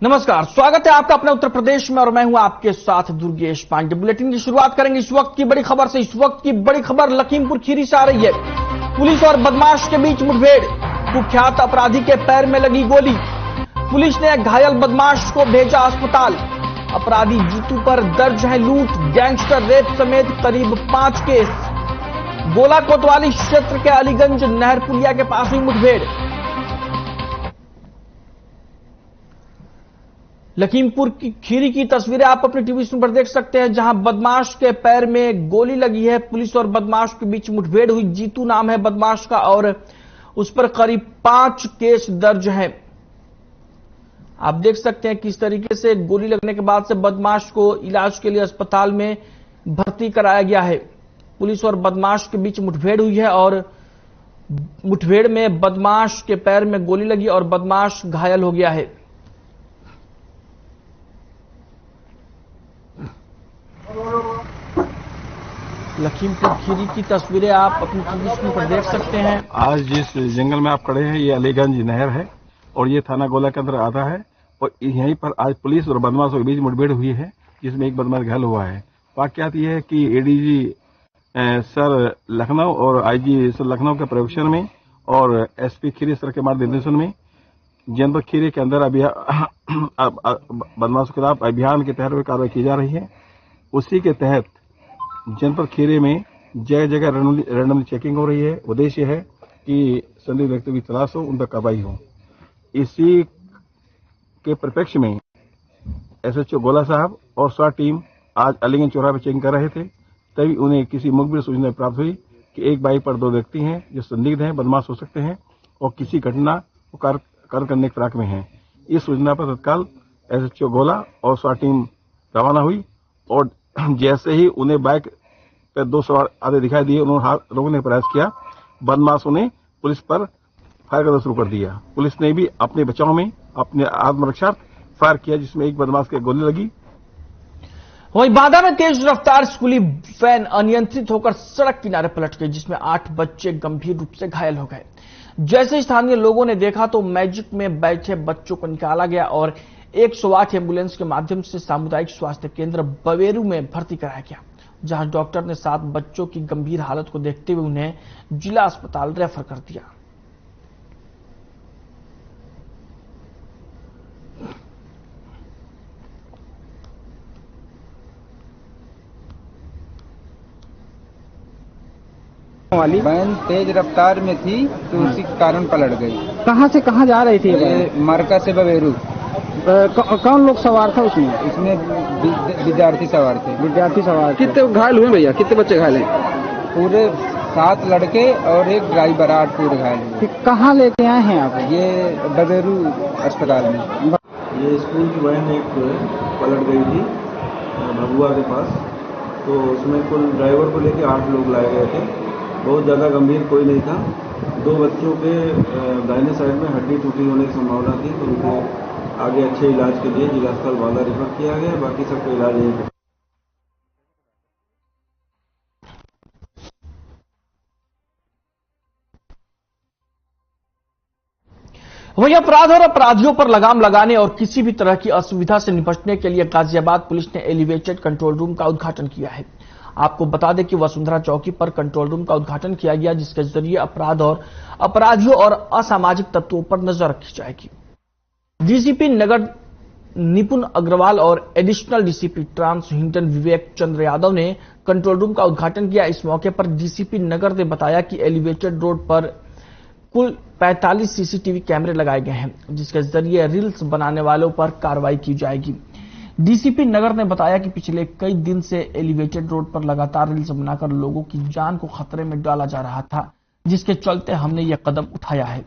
नमस्कार, स्वागत है आपका अपने उत्तर प्रदेश में और मैं हूं आपके साथ दुर्गेश पांडे। बुलेटिन की शुरुआत करेंगे इस वक्त की बड़ी खबर से। इस वक्त की बड़ी खबर लखीमपुर खीरी से आ रही है। पुलिस और बदमाश के बीच मुठभेड़, कुख्यात अपराधी के पैर में लगी गोली। पुलिस ने घायल बदमाश को भेजा अस्पताल। अपराधी जीतू पर दर्ज है लूट, गैंगस्टर रेप समेत करीब 5 केस। गोला कोतवाली क्षेत्र के अलीगंज नहर पुलिया के पास हुई मुठभेड़। लखीमपुर की खीरी की तस्वीरें आप अपने टीवी स्क्रीन पर देख सकते हैं, जहां बदमाश के पैर में गोली लगी है। पुलिस और बदमाश के बीच मुठभेड़ हुई। जीतू नाम है बदमाश का और उस पर करीब 5 केस दर्ज हैं। आप देख सकते हैं किस तरीके से गोली लगने के बाद से बदमाश को इलाज के लिए अस्पताल में भर्ती कराया गया है। पुलिस और बदमाश के बीच मुठभेड़ हुई है और मुठभेड़ में बदमाश के पैर में गोली लगी और बदमाश घायल हो गया है। लखीमपुर खीरी की तस्वीरें आप अपनी टीवी स्क्रीन पर देख सकते हैं। आज जिस जंगल में आप खड़े हैं ये अलीगंज नहर है और ये थाना गोला के अंदर आता है और यहीं पर आज पुलिस और बदमाशों के बीच मुठभेड़ हुई है, जिसमें एक बदमाश घायल हुआ है। वाकयात ये है कि एडीजी सर लखनऊ और आईजी सर लखनऊ के पर्यवेक्षण में और एसपी खीरी सर के मार्गदर्शन में जनपद खीरी के अंदर बदमाशों के खिलाफ अभियान के तहत कार्रवाई की जा रही है। उसी के तहत जनपद खीरी में जगह जगह रैंडमली चेकिंग हो रही है। उद्देश्य है कि संदिग्ध व्यक्तियों की तलाश हो, उन पर कार्रवाई हो। इसी के परिप्रेक्ष्य में एसएचओ गोला साहब और स्वाट टीम आज अलीगंज चौराहे पर चेकिंग कर रहे थे, तभी उन्हें किसी मुखबिर सूचना प्राप्त हुई कि एक बाइक पर 2 व्यक्ति हैं जो संदिग्ध हैं, बदमाश हो सकते हैं और किसी घटना को कार्य करने की फिराक में हैं। इस सूचना पर तत्काल एसएचओ गोला और स्वाट टीम रवाना हुई और जैसे ही उन्हें बाइक पर 2 सवार आधे दिखाई दिए, उन्होंने हाथ रोकने का प्रयास किया। बदमाशों ने पुलिस पर फायर करना शुरू कर दिया। पुलिस ने भी अपने बचाव में अपने आत्मरक्षा फायर किया, जिसमें एक बदमाश के गोली लगी। वहीं बांदा में तेज रफ्तार स्कूली वैन अनियंत्रित होकर सड़क किनारे पलट गई, जिसमें 8 बच्चे गंभीर रूप से घायल हो गए। जैसे स्थानीय लोगों ने देखा तो मैजिक में बैठे बच्चों को निकाला गया और 108 एम्बुलेंस के माध्यम से सामुदायिक स्वास्थ्य केंद्र बवेरू में भर्ती कराया गया, जहां डॉक्टर ने 7 बच्चों की गंभीर हालत को देखते हुए उन्हें जिला अस्पताल रेफर कर दिया। वाली वैन तेज रफ्तार में थी तो उसी कारण पलट गई। कहां से कहां जा रही थी? मार्का से बवेरू। कौन लोग सवार था उसमें? इसमें विद्यार्थी सवार थे। विद्यार्थी सवार। कितने घायल हुए भैया? कितने बच्चे घायल हैं? पूरे 7 लड़के और एक ड्राइवर, 8 पूरे घायल हुए। कहाँ लेके आए हैं आप? ये बवेरू अस्पताल में। ये स्कूल की वैन एक पलट गई थी भभुआ के पास, तो उसमें कुल ड्राइवर को लेके 8 लोग लाए गए थे। बहुत ज़्यादा गंभीर कोई नहीं था। 2 बच्चों के दाहिने साइड में हड्डी टूटी होने की संभावना थी, तो उनको आगे अच्छे इलाज के लिए जिला अस्पताल बांदा रेफर किया गया। बाकी सबका इलाज यहीं पर। वहीं अपराध और अपराधियों पर लगाम लगाने और किसी भी तरह की असुविधा से निपटने के लिए गाजियाबाद पुलिस ने एलिवेटेड कंट्रोल रूम का उद्घाटन किया है। आपको बता दें कि वसुंधरा चौकी पर कंट्रोल रूम का उद्घाटन किया गया, जिसके जरिए अपराध और अपराधियों और असामाजिक तत्वों पर नजर रखी जाएगी। डीसीपी नगर निपुण अग्रवाल और एडिशनल डीसीपी ट्रांस हिंटन विवेक चंद्र यादव ने कंट्रोल रूम का उद्घाटन किया। इस मौके पर डीसीपी नगर ने बताया कि एलिवेटेड रोड पर कुल 45 सीसीटीवी कैमरे लगाए गए हैं, जिसके जरिए रील्स बनाने वालों पर कार्रवाई की जाएगी। डीसीपी नगर ने बताया कि पिछले कई दिन से एलिवेटेड रोड पर लगातार रील्स बनाकर लोगों की जान को खतरे में डाला जा रहा था, जिसके चलते हमने यह कदम उठाया है।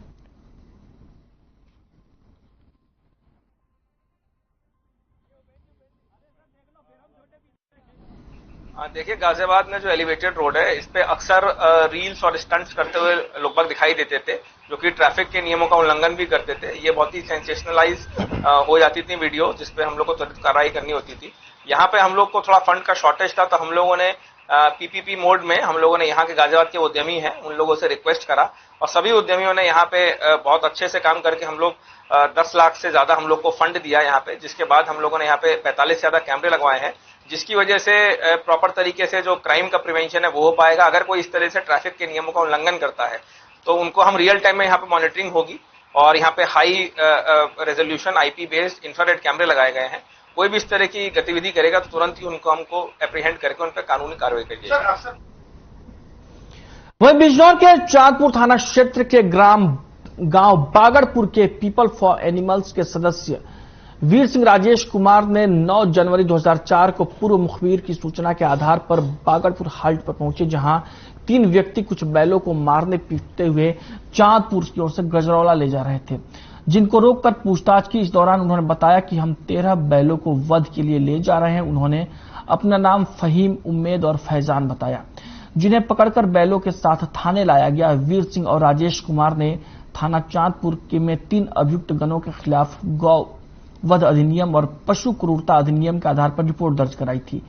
देखिए, गाजियाबाद में जो एलिवेटेड रोड है, इस पे अक्सर रील्स और स्टंट्स करते हुए लोग बाग दिखाई देते थे, जो कि ट्रैफिक के नियमों का उल्लंघन भी करते थे। ये बहुत ही सेंसेशनलाइज हो जाती थी वीडियो, जिसपे हम लोग को त्वरित कार्रवाई करनी होती थी। यहाँ पे हम लोग को थोड़ा फंड का शॉर्टेज था, तो हम लोगों ने पीपीपी मोड में हम लोगों ने यहाँ के गाजियाबाद के उद्यमी हैं उन लोगों से रिक्वेस्ट करा और सभी उद्यमियों ने यहाँ पे बहुत अच्छे से काम करके हम लोग 10 लाख से ज्यादा हम लोग को फंड दिया यहाँ पे, जिसके बाद हम लोगों ने यहाँ पे 45 से ज्यादा कैमरे लगवाए हैं, जिसकी वजह से प्रॉपर तरीके से जो क्राइम का प्रिवेंशन है वो हो पाएगा। अगर कोई इस तरह से ट्रैफिक के नियमों का उल्लंघन करता है तो उनको हम रियल टाइम में यहाँ पे मॉनिटरिंग होगी और यहाँ पे high resolution IP based infrared कैमरे लगाए गए हैं। कोई भी इस तरह की गतिविधि करेगा तो तुरंत ही उनको हमको एप्रीहेंड करके उन पर कानूनी कार्रवाई करी जाएगी। वहीं बिजनौर के चांदपुर थाना क्षेत्र के गांव बागड़पुर के पीपल फॉर एनिमल्स के सदस्य वीर सिंह राजेश कुमार ने 9 जनवरी 2004 को पूर्व मुखबिर की सूचना के आधार पर बागड़पुर हाल्ट पर पहुंचे, जहां 3 व्यक्ति कुछ बैलों को मारने पीटते हुए चांदपुर की ओर से गजरौला ले जा रहे थे, जिनको रोककर पूछताछ की। इस दौरान उन्होंने बताया कि हम 13 बैलों को वध के लिए ले जा रहे हैं। उन्होंने अपना नाम फहीम, उम्मेद और फैजान बताया, जिन्हें पकड़कर बैलों के साथ थाने लाया गया। वीर सिंह और राजेश कुमार ने थाना चांदपुर के में 3 अभियुक्त गणों के खिलाफ गौ वध अधिनियम और पशु क्रूरता अधिनियम के आधार पर रिपोर्ट दर्ज कराई थी,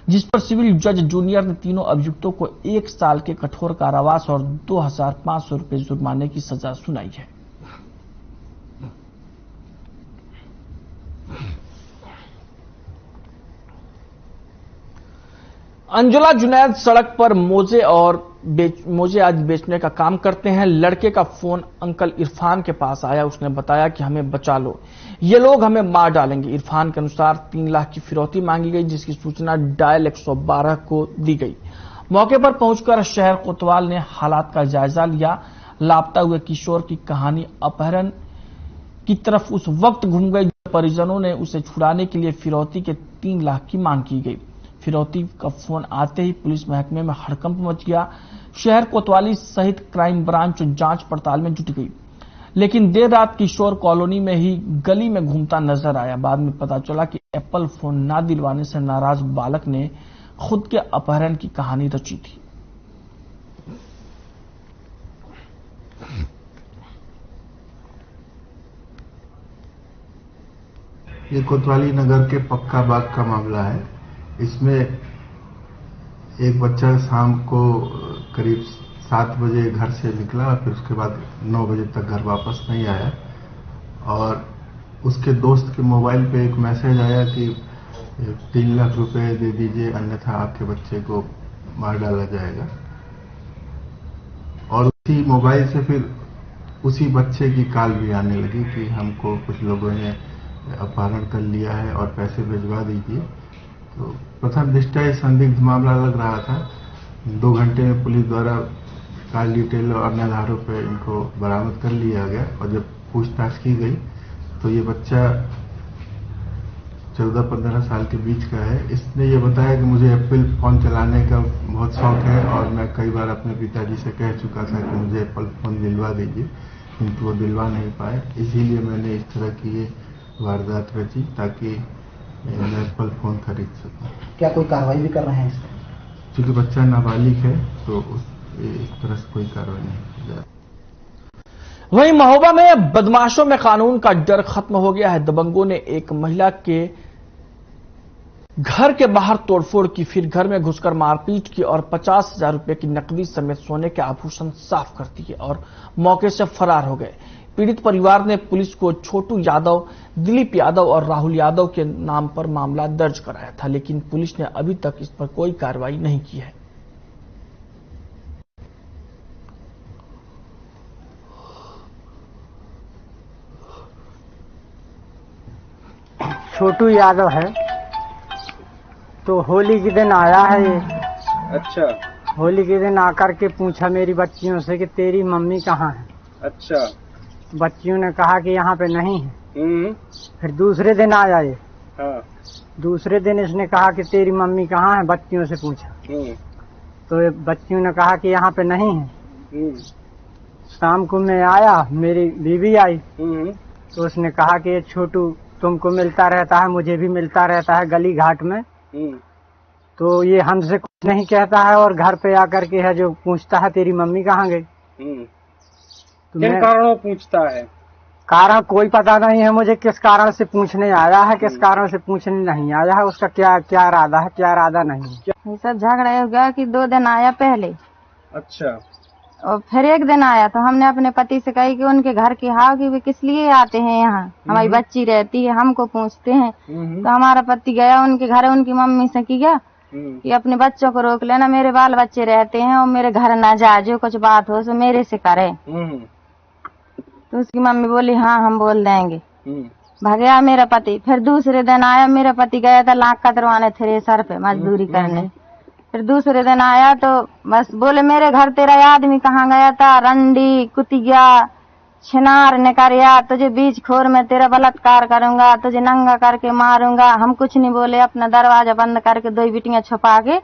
जिस पर सिविल जज जूनियर ने तीनों अभियुक्तों को 1 साल के कठोर कारावास और 2500 रुपए जुर्माने की सजा सुनाई है। अंजुला जुनैद सड़क पर मोजे आज बेचने का काम करते हैं। लड़के का फोन अंकल इरफान के पास आया। उसने बताया कि हमें बचा लो, ये लोग हमें मार डालेंगे। इरफान के अनुसार 3 लाख की फिरौती मांगी गई, जिसकी सूचना डायल 112 को दी गई। मौके पर पहुंचकर शहर कोतवाल ने हालात का जायजा लिया। लापता हुए किशोर की कहानी अपहरण की तरफ उस वक्त घूम गई जब परिजनों ने उसे छुड़ाने के लिए फिरौती के 3 लाख की मांग की गई। फिरौती का फोन आते ही पुलिस महकमे में हड़कंप मच गया। शहर कोतवाली सहित क्राइम ब्रांच जांच पड़ताल में जुट गई, लेकिन देर रात किशोर कॉलोनी में ही गली में घूमता नजर आया। बाद में पता चला कि एप्पल फोन ना दिलवाने से नाराज बालक ने खुद के अपहरण की कहानी रची थी। ये कोतवाली नगर के पक्का बाग का मामला है। इसमें एक बच्चा शाम को करीब 7 बजे घर से निकला और फिर उसके बाद 9 बजे तक घर वापस नहीं आया और उसके दोस्त के मोबाइल पे एक मैसेज आया कि 3 लाख रुपए दे दीजिए अन्यथा आपके बच्चे को मार डाला जाएगा। और उसी मोबाइल से फिर उसी बच्चे की कॉल भी आने लगी कि हमको कुछ लोगों ने अपहरण कर लिया है और पैसे भिजवा दीजिए। तो प्रथम दृष्टया ये संदिग्ध मामला लग रहा था। 2 घंटे में पुलिस द्वारा कॉल डिटेल और अन्य आधारों पर इनको बरामद कर लिया गया और जब पूछताछ की गई तो ये बच्चा 14-15 साल के बीच का है। इसने ये बताया कि मुझे एप्पल फोन चलाने का बहुत शौक है और मैं कई बार अपने पिताजी से कह चुका था कि मुझे एप्पल फोन दिलवा दीजिए, किंतु वो दिलवा नहीं पाए। इसीलिए मैंने इस तरह की ये वारदात रची ताकि मैं एप्पल फोन खरीद सकूं। क्या कोई कार्रवाई भी कर रहे हैं इस पर? क्योंकि बच्चा नाबालिग है तो इस तरह से कोई कार्रवाई नहीं की जा। वहीं महोबा में बदमाशों में कानून का डर खत्म हो गया है। दबंगों ने एक महिला के घर के बाहर तोड़फोड़ की, फिर घर में घुसकर मारपीट की और 50,000 रुपए की नकदी समेत सोने के आभूषण साफ कर दिए और मौके से फरार हो गए। पीड़ित परिवार ने पुलिस को छोटू यादव, दिलीप यादव और राहुल यादव के नाम पर मामला दर्ज कराया था, लेकिन पुलिस ने अभी तक इस पर कोई कार्रवाई नहीं की है। छोटू यादव है, तो होली के दिन आया है ये। अच्छा। होली के दिन आकर के पूछा मेरी बच्चियों से कि तेरी मम्मी कहाँ है। अच्छा। बच्चियों ने कहा कि यहाँ पे नहीं है। फिर दूसरे दिन आया ये। हाँ। दूसरे दिन इसने कहा कि तेरी मम्मी कहाँ है, बच्चियों से पूछा तो बच्चियों ने कहा कि यहाँ पे नहीं है। शाम को मैं आया, मेरी बीवी आई तो उसने कहा कि ये छोटू तुमको मिलता रहता है, मुझे भी मिलता रहता है गली घाट में, तो ये हमसे कुछ नहीं कहता है और घर पे आकर के है जो पूछता है तेरी मम्मी कहाँ गई। किन कारणों पूछता है? कारण कोई पता नहीं है मुझे, किस कारण से पूछने आया है, किस कारण से पूछने नहीं आया है, उसका क्या क्या इरादा है, क्या इरादा नहीं है। सब झगड़ा हो गया कि 2 दिन आया पहले, अच्छा, और फिर 1 दिन आया तो हमने अपने पति से कही कि उनके घर की हाव कि वे किस लिए आते हैं यहाँ, हमारी बच्ची रहती है, हमको पूछते हैं। तो हमारा पति गया उनके घर, उनकी मम्मी से किया कि अपने बच्चों को रोक लेना, मेरे बाल बच्चे रहते हैं और मेरे घर ना जा, जो कुछ बात हो सो मेरे से करे। तो उसकी मम्मी बोली हाँ हम बोल देंगे। भागया मेरा पति। फिर दूसरे दिन आया, मेरा पति गया था लाख कतरवाने थ्रेसर पे मजदूरी करने। फिर दूसरे दिन आया तो बस बोले मेरे घर तेरा आदमी कहाँ गया था, रंडी कुतिया छिनार ने करिया, तुझे बीच खोर में तेरा बलात्कार करूंगा, तुझे नंगा करके मारूंगा। हम कुछ नहीं बोले, अपना दरवाजा बंद करके 2 बिटियां छुपा के।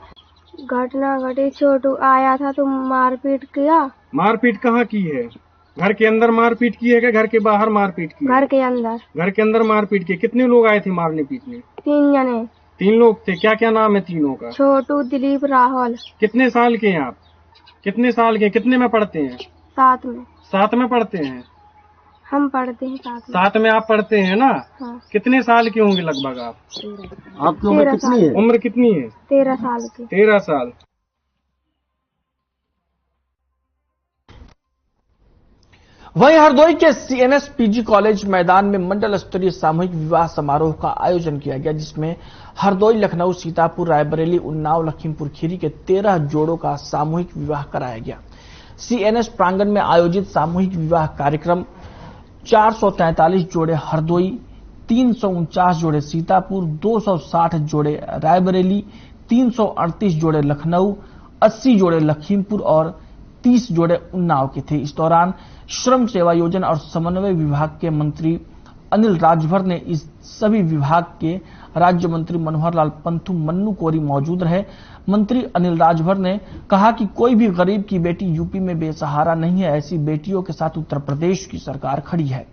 घटना घटी, छोटू आया था तो मारपीट किया। मारपीट कहाँ की है? घर के अंदर मारपीट की है क्या घर के बाहर मारपीट की? घर के अंदर। घर के अंदर मारपीट की। कितने लोग आए थे मारने पीटने? 3 जने। 3 लोग थे। क्या क्या नाम है तीनों का? छोटू, दिलीप, राहुल। कितने साल के हैं आप? कितने साल के? कितने में पढ़ते हैं? 7 में। 7 में पढ़ते हैं? हम पढ़ते हैं 7 में। 7 में आप पढ़ते हैं ना? हाँ। कितने साल के होंगे लगभग आप? आपकी उम्र कितनी है? उम्र कितनी है? 13 साल की। 13 साल। वहीं हरदोई के CNS PG कॉलेज मैदान में मंडल स्तरीय सामूहिक विवाह समारोह का आयोजन किया गया, जिसमें हरदोई, लखनऊ, सीतापुर, रायबरेली, उन्नाव, लखीमपुर खीरी के 13 जोड़ों का सामूहिक विवाह कराया गया। CNS प्रांगण में आयोजित सामूहिक विवाह कार्यक्रम 443 जोड़े हरदोई, 349 जोड़े सीतापुर, 260 जोड़े रायबरेली, 338 जोड़े लखनऊ, 80 जोड़े लखीमपुर और 30 जोड़े उन्नाव के थे। इस दौरान श्रम सेवा योजना और समन्वय विभाग के मंत्री अनिल राजभर ने इस सभी विभाग के राज्य मंत्री मनोहर लाल पंथू मन्नू कोरी मौजूद रहे। मंत्री अनिल राजभर ने कहा कि कोई भी गरीब की बेटी यूपी में बेसहारा नहीं है, ऐसी बेटियों के साथ उत्तर प्रदेश की सरकार खड़ी है।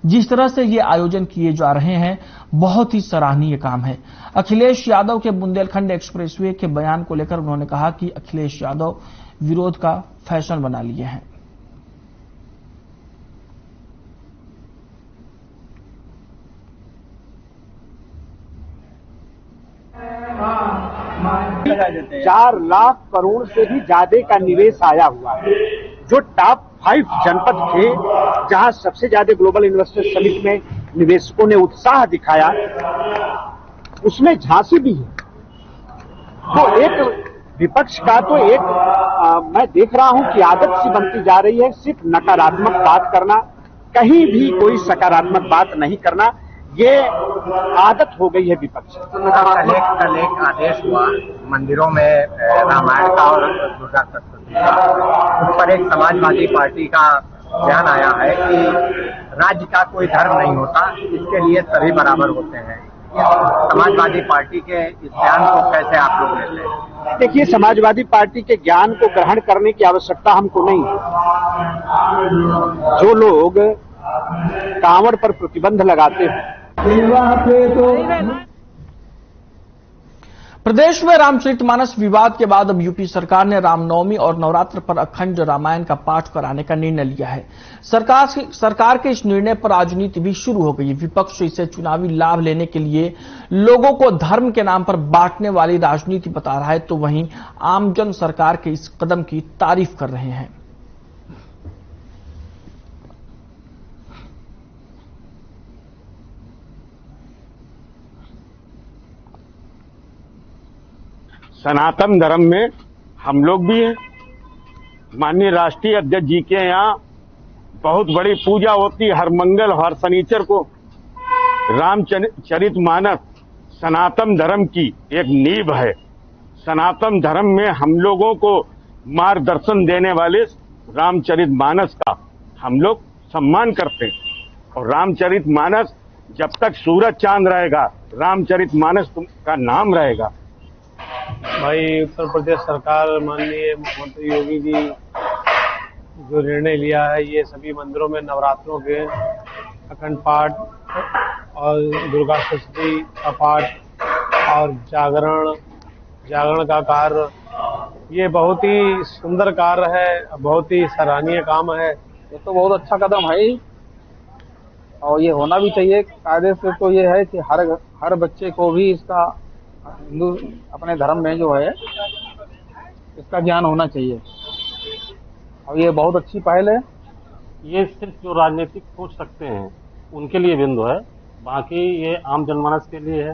जिस तरह से ये आयोजन किए जा रहे हैं बहुत ही सराहनीय काम है। अखिलेश यादव के बुंदेलखंड एक्सप्रेसवे के बयान को लेकर उन्होंने कहा कि अखिलेश यादव विरोध का फैशन बना लिए हैं। चार लाख करोड़ से भी ज्यादा का निवेश आया हुआ है। जो टॉप 5 जनपद थे जहां सबसे ज्यादा ग्लोबल इन्वेस्टर समिट में निवेशकों ने उत्साह दिखाया, उसमें झांसी भी है। तो एक विपक्ष का तो मैं देख रहा हूं कि आदत सी बनती जा रही है सिर्फ नकारात्मक बात करना, कहीं भी कोई सकारात्मक बात नहीं करना, ये आदत हो गई है विपक्ष। कल एक आदेश हुआ मंदिरों में रामायण का और दुर्गा सप्तमी का, उस पर एक समाजवादी पार्टी का बयान आया है कि राज्य का कोई धर्म नहीं होता, इसके लिए सभी बराबर होते हैं। समाजवादी पार्टी के इस बयान को कैसे आप लोग लेते हैं? देखिए, समाजवादी पार्टी के ज्ञान को ग्रहण करने की आवश्यकता हमको नहीं। जो लोग कांवड़ पर प्रतिबंध लगाते हैं, प्रदेश में रामचरितमानस विवाद के बाद अब यूपी सरकार ने रामनवमी और नवरात्र पर अखंड रामायण का पाठ कराने का निर्णय लिया है। सरकार के इस निर्णय पर राजनीति भी शुरू हो गई है। विपक्ष इसे चुनावी लाभ लेने के लिए लोगों को धर्म के नाम पर बांटने वाली राजनीति बता रहा है, तो वहीं आमजन सरकार के इस कदम की तारीफ कर रहे हैं। सनातन धर्म में हम लोग भी हैं। माननीय राष्ट्रीय अध्यक्ष जी के यहाँ बहुत बड़ी पूजा होती है हर मंगल हर शनिचर को। रामचरितमानस सनातन धर्म की एक नींव है। सनातन धर्म में हम लोगों को मार्गदर्शन देने वाले रामचरितमानस का हम लोग सम्मान करते हैं। और रामचरितमानस जब तक सूरज चांद रहेगा, रामचरितमानस का नाम रहेगा। भाई, उत्तर प्रदेश सरकार माननीय मुख्यमंत्री योगी जी जो निर्णय लिया है, ये सभी मंदिरों में नवरात्रों के अखंड पाठ और दुर्गा सप्तमी का पाठ और जागरण का कार्य, ये बहुत ही सुंदर कार्य है, बहुत ही सराहनीय काम है। ये तो बहुत अच्छा कदम है। और ये होना भी चाहिए। कायदे से तो ये है कि हर बच्चे को भी इसका हिंदू अपने धर्म में जो है इसका ज्ञान होना चाहिए और ये बहुत अच्छी पहल है। ये सिर्फ जो राजनीतिक सोच सकते हैं उनके लिए बिंदु है, बाकी ये आम जनमानस के लिए है।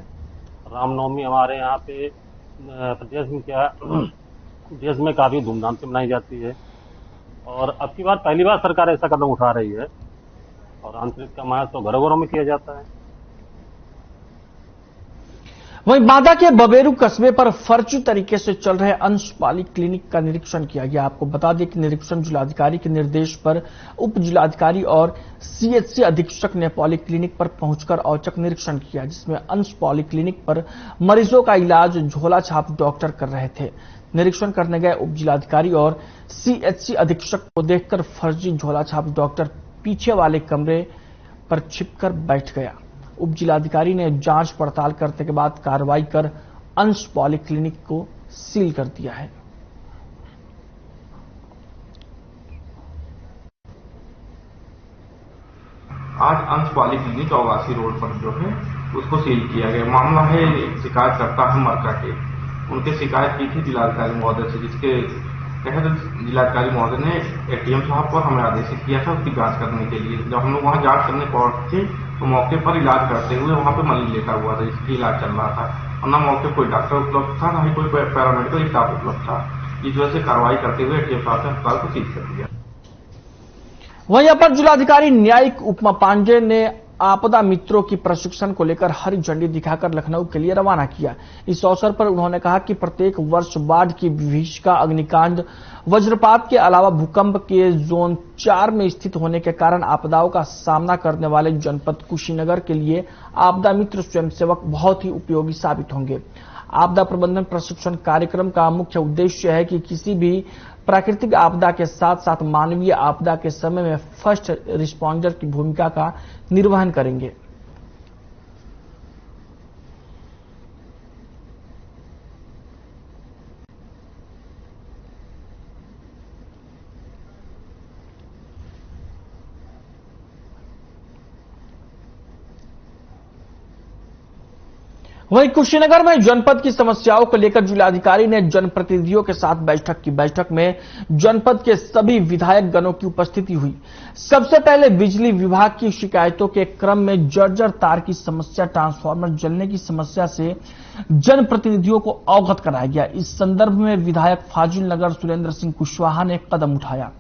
रामनवमी हमारे यहाँ पे प्रदेश में देश में काफी धूमधाम से मनाई जाती है और अब की बार पहली बार सरकार ऐसा कदम उठा रही है और रामचरित का मानस तो घरों घरों में किया जाता है। वहीं बांदा के बबेरू कस्बे पर फर्जी तरीके से चल रहे अंशपालिक क्लिनिक का निरीक्षण किया गया। आपको बता दें कि निरीक्षण जिलाधिकारी के निर्देश पर उप जिलाधिकारी और सीएचसी अधीक्षक ने पॉलीक्लिनिक पर पहुंचकर औचक निरीक्षण किया, जिसमें अंश पॉलीक्लिनिक पर मरीजों का इलाज झोला छाप डॉक्टर कर रहे थे। निरीक्षण करने गए उप जिलाधिकारी और सीएचसी अधीक्षक को देखकर फर्जी झोला छाप डॉक्टर पीछे वाले कमरे पर छिपकर बैठ गया। उप जिलाधिकारी ने जांच पड़ताल करने के बाद कार्रवाई कर अंश पॉलीक्लिनिक को सील कर दिया है। आज अंश पॉलीक्लिनिक आवासी रोड पर जो है उसको सील किया गया। मामला है शिकायत करता है मरका के, उनके शिकायत की थी जिलाधिकारी महोदय से, जिसके तहत जिलाधिकारी महोदय ने एटीएम साहब पर हमें आदेशित किया था उसकी जांच करने के लिए। जब हम लोग वहां जांच करने पहुंचे तो मौके पर इलाज करते हुए वहां पे मरीज लेटा हुआ था, इसकी इलाज चल रहा था और न मौके कोई डॉक्टर उपलब्ध था, न ही कोई पैरामेडिकल स्टाफ उपलब्ध था। इस वजह से कार्रवाई करते हुए एटीएम साहब ने अस्पताल को सील कर दिया। वहीं अपर जिलाधिकारी न्यायिक उपमा पांडे ने आपदा मित्रों की प्रशिक्षण को लेकर हरी झंडी दिखाकर लखनऊ के लिए रवाना किया। इस अवसर पर उन्होंने कहा कि प्रत्येक वर्ष बाढ़ की विभीषिका, अग्निकांड, वज्रपात के अलावा भूकंप के जोन 4 में स्थित होने के कारण आपदाओं का सामना करने वाले जनपद कुशीनगर के लिए आपदा मित्र स्वयंसेवक बहुत ही उपयोगी साबित होंगे। आपदा प्रबंधन प्रशिक्षण कार्यक्रम का मुख्य उद्देश्य है कि किसी भी प्राकृतिक आपदा के साथ साथ मानवीय आपदा के समय में फर्स्ट रिस्पॉन्डर की भूमिका का निर्वहन करेंगे। वहीं कुशीनगर में जनपद की समस्याओं को लेकर जिलाधिकारी ने जनप्रतिनिधियों के साथ बैठक की। बैठक में जनपद के सभी विधायक गणों की उपस्थिति हुई। सबसे पहले बिजली विभाग की शिकायतों के क्रम में जर्जर तार की समस्या, ट्रांसफार्मर जलने की समस्या से जनप्रतिनिधियों को अवगत कराया गया। इस संदर्भ में विधायक फाजिल नगर सुरेंद्र सिंह कुशवाहा ने कदम उठाया।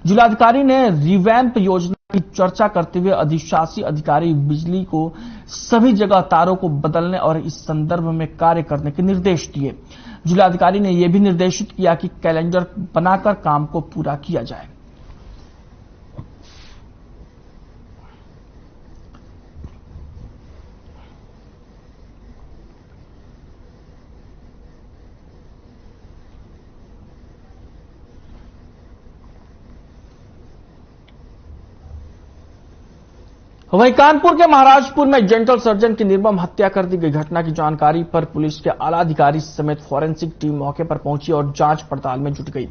जिलाधिकारी ने रिवैम्प योजना की चर्चा करते हुए अधिशासी अधिकारी बिजली को सभी जगह तारों को बदलने और इस संदर्भ में कार्य करने के निर्देश दिए। जिलाधिकारी ने यह भी निर्देशित किया कि कैलेंडर बनाकर काम को पूरा किया जाए। वहीं कानपुर के महाराजपुर में डेंटल सर्जन की निर्मम हत्या कर दी गई। घटना की जानकारी पर पुलिस के आला अधिकारी समेत फॉरेंसिक टीम मौके पर पहुंची और जांच पड़ताल में जुट गई।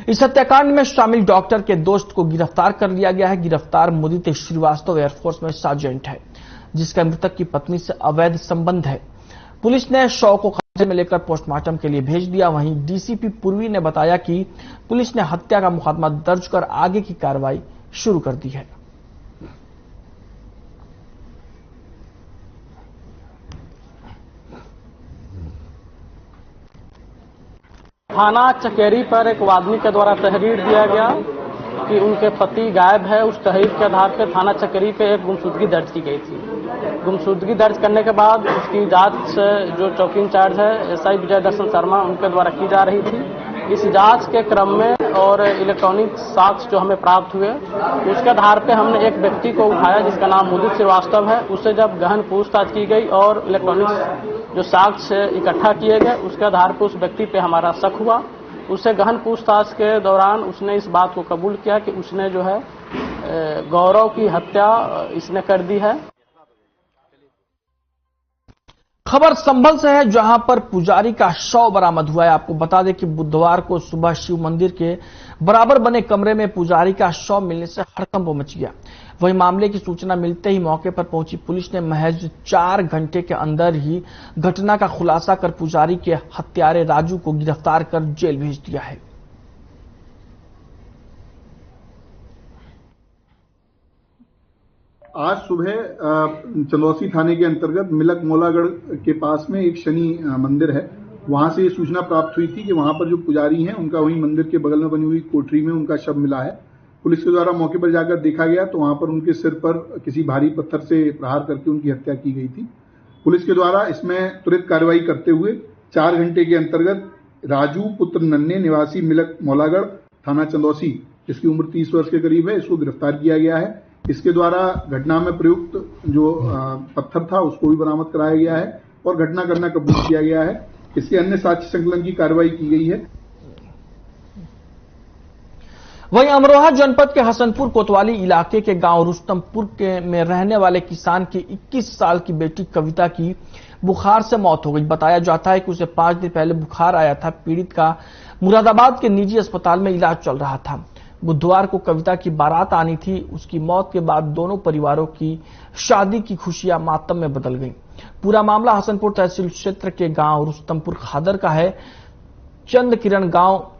इस हत्याकांड में शामिल डॉक्टर के दोस्त को गिरफ्तार कर लिया गया है। गिरफ्तार मुदित श्रीवास्तव एयरफोर्स में सार्जेंट है, जिसका मृतक की पत्नी से अवैध संबंध है। पुलिस ने शव को कब्जे में लेकर पोस्टमार्टम के लिए भेज दिया। वहीं डीसीपी पूर्वी ने बताया कि पुलिस ने हत्या का मुकदमा दर्ज कर आगे की कार्रवाई शुरू कर दी है। थाना चकेरी पर एक वादनी के द्वारा तहरीर दिया गया कि उनके पति गायब है। उस तहरीर के आधार पर थाना चकेरी पे एक गुमशुदगी दर्ज की गई थी। गुमशुदगी दर्ज करने के बाद उसकी जांच जो चौकी इंचार्ज है एसआई विजय दर्शन शर्मा उनके द्वारा की जा रही थी। इस जांच के क्रम में और इलेक्ट्रॉनिक साक्ष्य जो हमें प्राप्त हुए उसके आधार पे हमने एक व्यक्ति को उठाया जिसका नाम मुदित श्रीवास्तव है। उससे जब गहन पूछताछ की गई और इलेक्ट्रॉनिक जो साक्ष्य इकट्ठा किए गए उसके आधार पर उस व्यक्ति पे हमारा शक हुआ। उससे गहन पूछताछ के दौरान उसने इस बात को कबूल किया कि उसने जो है गौरव की हत्या इसने कर दी है। खबर संभल से है, जहां पर पुजारी का शव बरामद हुआ है। आपको बता दें कि बुधवार को सुबह शिव मंदिर के बराबर बने कमरे में पुजारी का शव मिलने से हड़कंप मच गया। वहीं मामले की सूचना मिलते ही मौके पर पहुंची पुलिस ने महज 4 घंटे के अंदर ही घटना का खुलासा कर पुजारी के हत्यारे राजू को गिरफ्तार कर जेल भेज दिया है। आज सुबह चंदौसी थाने के अंतर्गत मिलक मोलागढ़ के पास में एक शनि मंदिर है, वहां से सूचना प्राप्त हुई थी कि वहां पर जो पुजारी हैं उनका वहीं मंदिर के बगल में बनी हुई कोठरी में उनका शव मिला है। पुलिस के द्वारा मौके पर जाकर देखा गया तो वहां पर उनके सिर पर किसी भारी पत्थर से प्रहार करके उनकी हत्या की गई थी। पुलिस के द्वारा इसमें त्वरित कार्रवाई करते हुए 4 घंटे के अंतर्गत राजू पुत्र नन्हे निवासी मिलक मौलागढ़ थाना चंदौसी, जिसकी उम्र 30 वर्ष के करीब है, इसको गिरफ्तार किया गया है। इसके द्वारा घटना में प्रयुक्त जो पत्थर था उसको भी बरामद कराया गया है और घटना करना कबूल किया गया है। इसके अन्य साक्ष्य संकलन की कार्रवाई की गई है। वहीं अमरोहा जनपद के हसनपुर कोतवाली इलाके के गांव रुस्तमपुर में रहने वाले किसान की 21 साल की बेटी कविता की बुखार से मौत हो गई। बताया जाता है कि उसे 5 दिन पहले बुखार आया था। पीड़ित का मुरादाबाद के निजी अस्पताल में इलाज चल रहा था। बुधवार को कविता की बारात आनी थी। उसकी मौत के बाद दोनों परिवारों की शादी की खुशियां मातम में बदल गईं। पूरा मामला हसनपुर तहसील क्षेत्र के गांव रुस्तमपुर खादर का है। चंद किरण गांव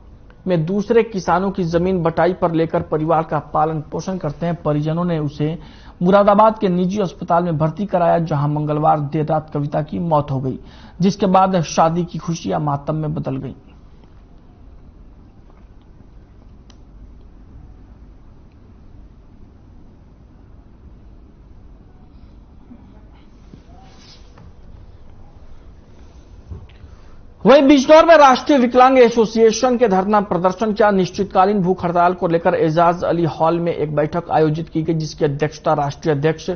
में दूसरे किसानों की जमीन बटाई पर लेकर परिवार का पालन पोषण करते हैं। परिजनों ने उसे मुरादाबाद के निजी अस्पताल में भर्ती कराया, जहां मंगलवार देर रात कविता की मौत हो गई, जिसके बाद शादी की खुशियां मातम में बदल गईं। वहीं बिजनौर में राष्ट्रीय विकलांग एसोसिएशन के धरना प्रदर्शन किया। निश्चितकालीन भूख हड़ताल को लेकर एजाज अली हॉल में एक बैठक आयोजित की गई, जिसकी अध्यक्षता राष्ट्रीय अध्यक्ष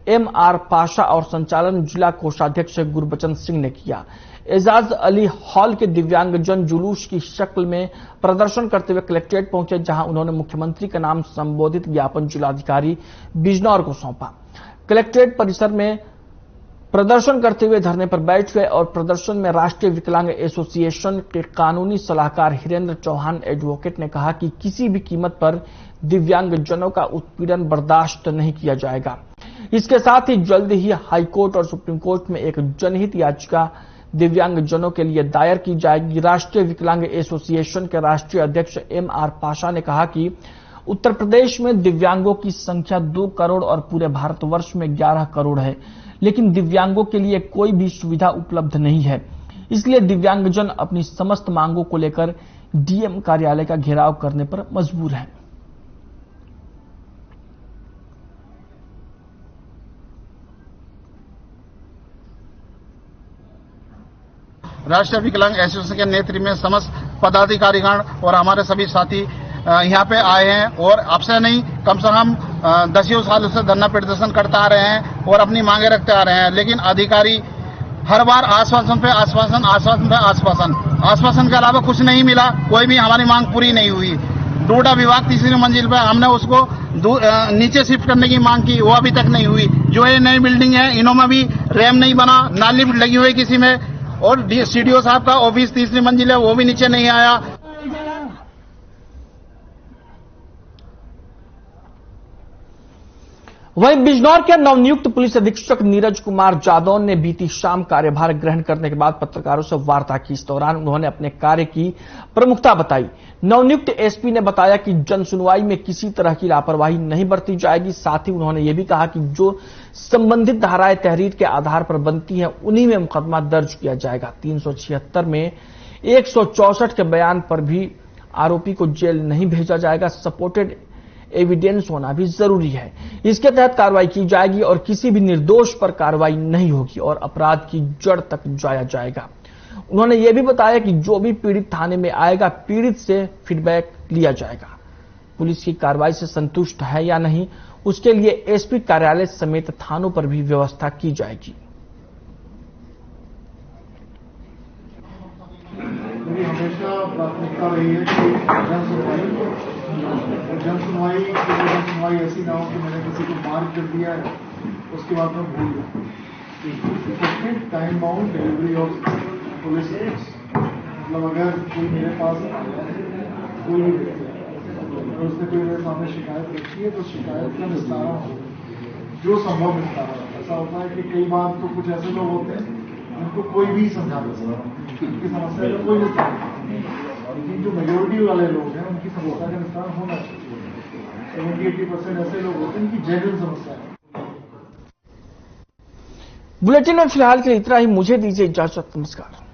MR पाशा और संचालन जिला कोषाध्यक्ष गुरबचन सिंह ने किया। एजाज अली हॉल के दिव्यांगजन जुलूस की शक्ल में प्रदर्शन करते हुए कलेक्ट्रेट पहुंचे, जहां उन्होंने मुख्यमंत्री का नाम संबोधित ज्ञापन जिलाधिकारी बिजनौर को सौंपा। कलेक्ट्रेट परिसर में प्रदर्शन करते हुए धरने पर बैठ गए और प्रदर्शन में राष्ट्रीय विकलांग एसोसिएशन के कानूनी सलाहकार हिरेंद्र चौहान एडवोकेट ने कहा कि किसी भी कीमत पर दिव्यांगजनों का उत्पीड़न बर्दाश्त नहीं किया जाएगा। इसके साथ ही जल्द ही हाईकोर्ट और सुप्रीम कोर्ट में एक जनहित याचिका दिव्यांगजनों के लिए दायर की जाएगी। राष्ट्रीय विकलांग एसोसिएशन के राष्ट्रीय अध्यक्ष MR पाशा ने कहा कि उत्तर प्रदेश में दिव्यांगों की संख्या 2 करोड़ और पूरे भारतवर्ष में 11 करोड़ है, लेकिन दिव्यांगों के लिए कोई भी सुविधा उपलब्ध नहीं है। इसलिए दिव्यांगजन अपनी समस्त मांगों को लेकर डीएम कार्यालय का घेराव करने पर मजबूर हैं। राष्ट्रीय विकलांग एसोसिएशन के नेतृत्व में समस्त पदाधिकारीगण और हमारे सभी साथी यहाँ पे आए हैं और अब से नहीं कम से कम 10 सालों से धरना प्रदर्शन करते आ रहे हैं और अपनी मांगे रखते आ रहे हैं, लेकिन अधिकारी हर बार आश्वासन पे आश्वासन, आश्वासन पे आश्वासन, आश्वासन के अलावा कुछ नहीं मिला। कोई भी हमारी मांग पूरी नहीं हुई। डोडा विभाग 3री मंजिल पे हमने उसको नीचे शिफ्ट करने की मांग की, वो अभी तक नहीं हुई। जो ये नई बिल्डिंग है इनों भी रैम नहीं बना, ना लिफ्ट लगी हुई किसी में, और CDO साहब का ऑफिस 3री मंजिल है वो भी नीचे नहीं आया। वहीं बिजनौर के नवनियुक्त पुलिस अधीक्षक नीरज कुमार जादौन ने बीती शाम कार्यभार ग्रहण करने के बाद पत्रकारों से वार्ता की। इस दौरान उन्होंने अपने कार्य की प्रमुखता बताई। नवनियुक्त एसपी ने बताया कि जन सुनवाई में किसी तरह की लापरवाही नहीं बरती जाएगी। साथ ही उन्होंने ये भी कहा कि जो संबंधित धाराएं तहरीर के आधार पर बनती हैं उन्हीं में मुकदमा दर्ज किया जाएगा। 376 में 164 के बयान पर भी आरोपी को जेल नहीं भेजा जाएगा। सपोर्टेड एविडेंस होना भी जरूरी है। इसके तहत कार्रवाई की जाएगी और किसी भी निर्दोष पर कार्रवाई नहीं होगी और अपराध की जड़ तक जाया जाएगा। उन्होंने यह भी बताया कि जो भी पीड़ित थाने में आएगा पीड़ित से फीडबैक लिया जाएगा। पुलिस की कार्रवाई से संतुष्ट है या नहीं, उसके लिए एसपी कार्यालय समेत थानों पर भी व्यवस्था की जाएगी। हमेशा प्राथमिकता रही है कि जन सुनवाई ऐसी ना हो कि मैंने किसी को मार कर दिया है उसके बाद में भूल गया। Time bound delivery of police case. मतलब अगर कोई मेरे पास कोई उसने कोई मेरे सामने शिकायत रखी है तो शिकायत का निस्तारा हो, जो संभव निस्तारा हो। ऐसा होता है कि कई बार तो कुछ ऐसे लोग होते हैं जिनको कोई भी समझा सकता है, उनकी समस्या का कोई निस्तारा नहीं, लेकिन जो मेजोरिटी वाले लोग हैं उनकी समस्या का निस्तार होना चाहिए। 70-80% ऐसे लोग होते हैं जिनकी जेन्युइन समस्या है। बुलेटिन में फिलहाल के लिए इतना ही। मुझे दीजिए इजाजत। नमस्कार।